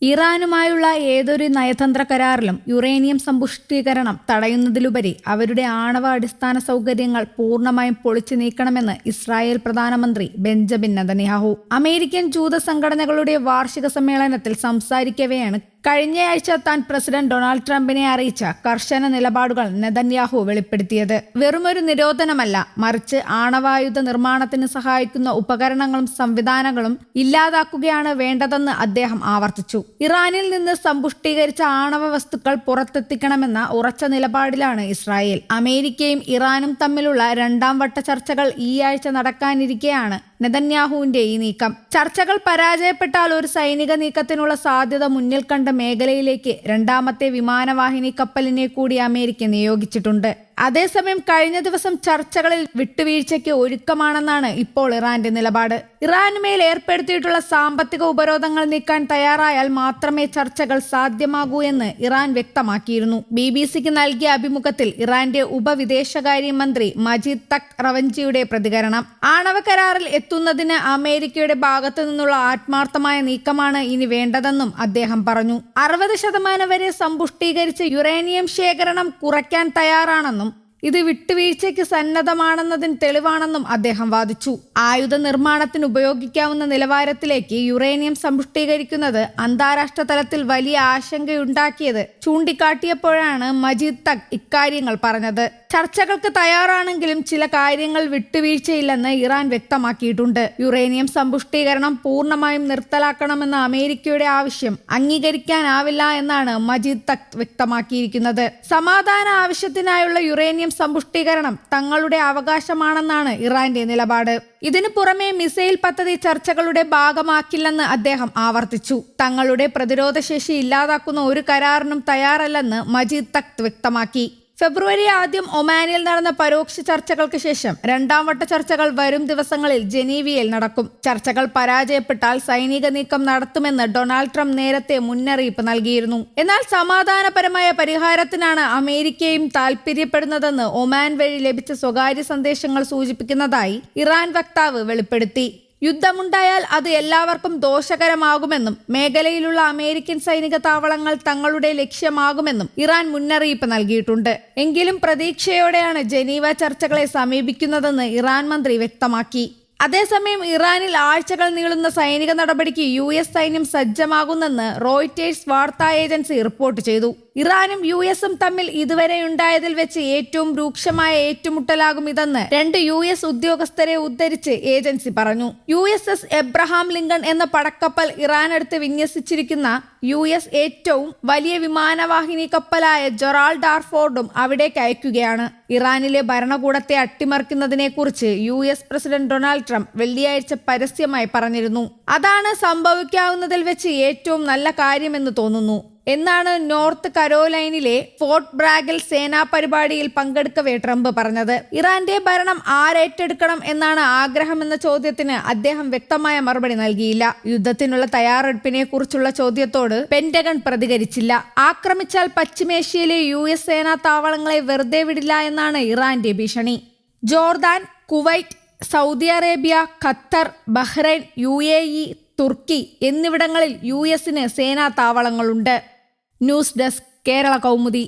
ഇറാനുമായുള്ള ഏതൊരു നയതന്ത്ര കരാറിലും യുറേനിയം സമ്പുഷ്ടീകരണം തടയുന്നതിലുപരി അവരുടെ ആണവ അടിസ്ഥാന സൗകര്യങ്ങൾ പൂർണ്ണമായും പൊളിച്ചു നീക്കണമെന്ന് ഇസ്രായേൽ പ്രധാനമന്ത്രി ബെഞ്ചമിൻ നെതന്യാഹു അമേരിക്കൻ ജൂത സംഘടനകളുടെ വാർഷിക സമ്മേളനത്തിൽ സംസാരിക്കവെയാണ് കഴിഞ്ഞയാഴ്ച താൻ പ്രസിഡന്റ് ഡൊണാൾഡ് ട്രംപിനെ അറിയിച്ച കർശന നിലപാടുകൾ നെതന്യാഹു വെളിപ്പെടുത്തിയത്. വെറുമൊരു നിരോധനമല്ല, മറിച്ച് ആണവായുധ നിർമ്മാണത്തിന് സഹായിക്കുന്ന ഉപകരണങ്ങളും സംവിധാനങ്ങളും ഇല്ലാതാക്കുകയാണ് വേണ്ടതെന്ന് അദ്ദേഹം ആവർത്തിച്ചു. ഇറാനിൽ നിന്ന് സമ്പുഷ്ടീകരിച്ച ആണവ വസ്തുക്കൾ പുറത്തെത്തിക്കണമെന്ന ഉറച്ച നിലപാടിലാണ് ഇസ്രായേൽ. അമേരിക്കയും ഇറാനും തമ്മിലുള്ള രണ്ടാം വട്ട ചർച്ചകൾ ഈ ആഴ്ച നടക്കാനിരിക്കെയാണ് നെതന്യാഹുവിന്റെ ഈ നീക്കം. ചർച്ചകൾ പരാജയപ്പെട്ടാൽ ഒരു സൈനിക നീക്കത്തിനുള്ള സാധ്യത മുന്നിൽ കണ്ട മേഖലയിലേക്ക് രണ്ടാമത്തെ വിമാനവാഹിനി കപ്പലിനെ കൂടി അമേരിക്ക നിയോഗിച്ചിട്ടുണ്ട്. അതേസമയം കഴിഞ്ഞ ദിവസം ചർച്ചകളിൽ വിട്ടുവീഴ്ചയ്ക്ക് ഒരുക്കമാണെന്നാണ് ഇപ്പോൾ ഇറാന്റെ നിലപാട്. ഇറാനുമേൽ ഏർപ്പെടുത്തിയിട്ടുള്ള സാമ്പത്തിക ഉപരോധങ്ങൾ നീക്കാൻ തയ്യാറായാൽ മാത്രമേ ചർച്ചകൾ സാധ്യമാകൂ എന്ന് ഇറാൻ വ്യക്തമാക്കിയിരുന്നു. BBC-ക്ക് നൽകിയ അഭിമുഖത്തിൽ ഇറാന്റെ ഉപവിദേശകാര്യമന്ത്രി മജീദ് തഖ് റവഞ്ചിയുടെ പ്രതികരണം: ആണവ കരാറിൽ എത്തുന്നതിന് അമേരിക്കയുടെ ഭാഗത്തു നിന്നുള്ള ആത്മാർത്ഥമായ നീക്കമാണ് ഇനി വേണ്ടതെന്നും അദ്ദേഹം പറഞ്ഞു. 60% വരെ സമ്പുഷ്ടീകരിച്ച് യുറേനിയം ശേഖരണം കുറയ്ക്കാൻ തയ്യാറാണെന്നും ഇത് വിട്ടുവീഴ്ചയ്ക്ക് സന്നദ്ധമാണെന്നതിന് തെളിവാണെന്നും അദ്ദേഹം വാദിച്ചു. ആയുധ നിർമ്മാണത്തിന് ഉപയോഗിക്കാവുന്ന നിലവാരത്തിലേക്ക് യുറേനിയം സമ്പുഷ്ടീകരിക്കുന്നത് അന്താരാഷ്ട്ര തലത്തിൽ വലിയ ആശങ്കയുണ്ടാക്കിയത് ചൂണ്ടിക്കാട്ടിയപ്പോഴാണ് മജീദ് തഖ് ഇക്കാര്യങ്ങൾ പറഞ്ഞത്. ചർച്ചകൾക്ക് തയ്യാറാണെങ്കിലും ചില കാര്യങ്ങൾ വിട്ടുവീഴ്ചയില്ലെന്ന് ഇറാൻ വ്യക്തമാക്കിയിട്ടുണ്ട്. യുറേനിയം സമ്പുഷ്ടീകരണം പൂർണ്ണമായും നിർത്തലാക്കണമെന്ന അമേരിക്കയുടെ ആവശ്യം അംഗീകരിക്കാനാവില്ല എന്നാണ് മജീദ് തഖ് വ്യക്തമാക്കിയിരിക്കുന്നത്. സമാധാന ആവശ്യത്തിനായുള്ള യുറേനിയം സമ്പുഷ്ടീകരണം തങ്ങളുടെ അവകാശമാണെന്നാണ് ഇറാന്റെ നിലപാട്. ഇതിനു പുറമെ മിസൈൽ പദ്ധതി ചർച്ചകളുടെ ഭാഗമാക്കില്ലെന്ന് അദ്ദേഹം ആവർത്തിച്ചു. തങ്ങളുടെ പ്രതിരോധശേഷി ഇല്ലാതാക്കുന്ന ഒരു കരാറിനും തയ്യാറല്ലെന്ന് മജീദ് തഖ് വ്യക്തമാക്കി. ഫെബ്രുവരി 1 ഒമാനിൽ നടന്ന പരോക്ഷ ചർച്ചകൾക്ക് ശേഷം രണ്ടാം വട്ട ചർച്ചകൾ വരും ദിവസങ്ങളിൽ ജനീവയിൽ നടക്കും. ചർച്ചകൾ പരാജയപ്പെട്ടാൽ സൈനിക നീക്കം നടത്തുമെന്ന് ഡൊണാൾഡ് ട്രംപ് നേരത്തെ മുന്നറിയിപ്പ് നൽകിയിരുന്നു. എന്നാൽ സമാധാനപരമായ പരിഹാരത്തിനാണ് അമേരിക്കയും താൽപര്യപ്പെടുന്നതെന്ന് ഒമാൻ വഴി ലഭിച്ച സ്വകാര്യ സന്ദേശങ്ങൾ സൂചിപ്പിക്കുന്നതായി ഇറാൻ വക്താവ് വെളിപ്പെടുത്തി. യുദ്ധമുണ്ടായാൽ അത് എല്ലാവർക്കും ദോഷകരമാകുമെന്നും മേഖലയിലുള്ള അമേരിക്കൻ സൈനിക താവളങ്ങൾ തങ്ങളുടെ ലക്ഷ്യമാകുമെന്നും ഇറാൻ മുന്നറിയിപ്പ് നൽകിയിട്ടുണ്ട്. എങ്കിലും പ്രതീക്ഷയോടെയാണ് ജനീവ ചർച്ചകളെ സമീപിക്കുന്നതെന്ന് ഇറാൻ മന്ത്രി വ്യക്തമാക്കി. അതേസമയം ഇറാനിൽ ആഴ്ചകൾ നീളുന്ന സൈനിക നടപടിക്ക് US സൈന്യം സജ്ജമാകുന്നെന്ന് റോയിറ്റേഴ്സ് വാർത്താ ഏജൻസി റിപ്പോർട്ട് ചെയ്തു. ഇറാനും US തമ്മിൽ ഇതുവരെയുണ്ടായതിൽ വെച്ച് ഏറ്റവും രൂക്ഷമായ ഏറ്റുമുട്ടലാകും ഇതെന്ന് 2 US ഉദ്യോഗസ്ഥരെ ഉദ്ധരിച്ച് ഏജൻസി പറഞ്ഞു. USS എബ്രഹാം ലിങ്കൺ എന്ന പടക്കപ്പൽ ഇറാനടുത്ത് വിന്യസിച്ചിരിക്കുന്ന US ഏറ്റവും വലിയ വിമാനവാഹിനി കപ്പലായ ജൊറാൾഡ് ആർ ഫോർഡും അവിടേക്ക് അയക്കുകയാണ്. ഇറാനിലെ ഭരണകൂടത്തെ അട്ടിമറിക്കുന്നതിനെ കുറിച്ച് US പ്രസിഡന്റ് ഡൊണാൾഡ് ട്രംപ് വെള്ളിയാഴ്ച പരസ്യമായി പറഞ്ഞിരുന്നു. അതാണ് സംഭവിക്കാവുന്നതിൽ വെച്ച് ഏറ്റവും നല്ല കാര്യമെന്ന് തോന്നുന്നു എന്നാണ് നോർത്ത് കരോലൈനിലെ ഫോർട്ട് ബ്രാഗിൽ സേനാ പരിപാടിയിൽ പങ്കെടുക്കവേ ട്രംപ് പറഞ്ഞത്. ഇറാന്റെ ഭരണം ആരേറ്റെടുക്കണം എന്നാണ് ആഗ്രഹമെന്ന ചോദ്യത്തിന് അദ്ദേഹം വ്യക്തമായ മറുപടി നൽകിയില്ല. യുദ്ധത്തിനുള്ള തയ്യാറെടുപ്പിനെ കുറിച്ചുള്ള ചോദ്യത്തോട് പെന്റഗൺ പ്രതികരിച്ചില്ല. ആക്രമിച്ചാൽ പശ്ചിമേഷ്യയിലെ US സേനാ താവളങ്ങളെ വെറുതെ വിടില്ല എന്നാണ് ഇറാന്റെ ഭീഷണി. Jordan, Kuwait, Saudi Arabia, Qatar, Bahrain, UAE, തുർക്കി എന്നിവിടങ്ങളിൽ US സേനാ താവളങ്ങളുണ്ട്. News desk, Kerala Kaumudi.